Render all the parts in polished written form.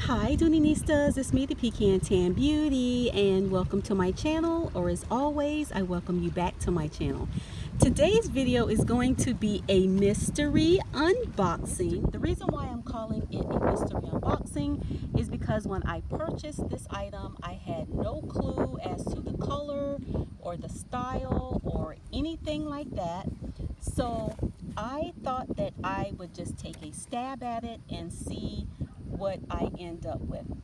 Hi Doonistas, it's me, the Pecan Tan Beauty, and welcome to my channel, or as always, I welcome you back to my channel. Today's video is going to be a mystery unboxing. The reason why I'm calling it a mystery unboxing is because when I purchased this item, I had no clue as to the color or the style or anything like that. So I thought that I would just take a stab at it and see what I end up with.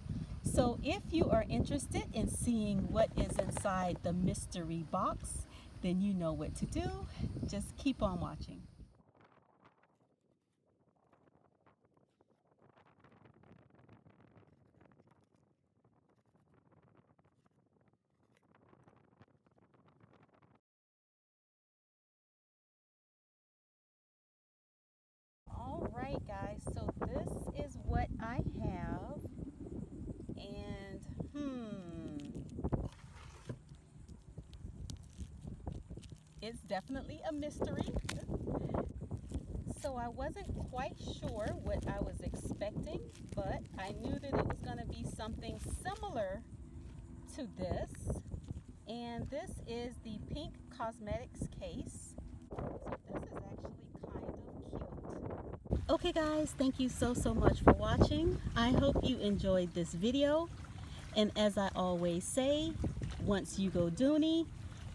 So if you are interested in seeing what is inside the mystery box, then you know what to do. Just keep on watching. All right, guys, so this is what I have, and it's definitely a mystery. So I wasn't quite sure what I was expecting, but I knew that it was going to be something similar to this. And this is the pink cosmetics case. So this is actually kind of cute. Okay guys, thank you so much for watching. I hope you enjoyed this video. And as I always say, once you go Dooney,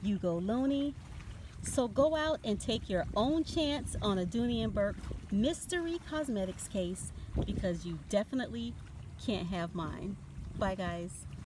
you go Looney. So go out and take your own chance on a Dooney Bourke mystery cosmetics case, because you definitely can't have mine. Bye guys.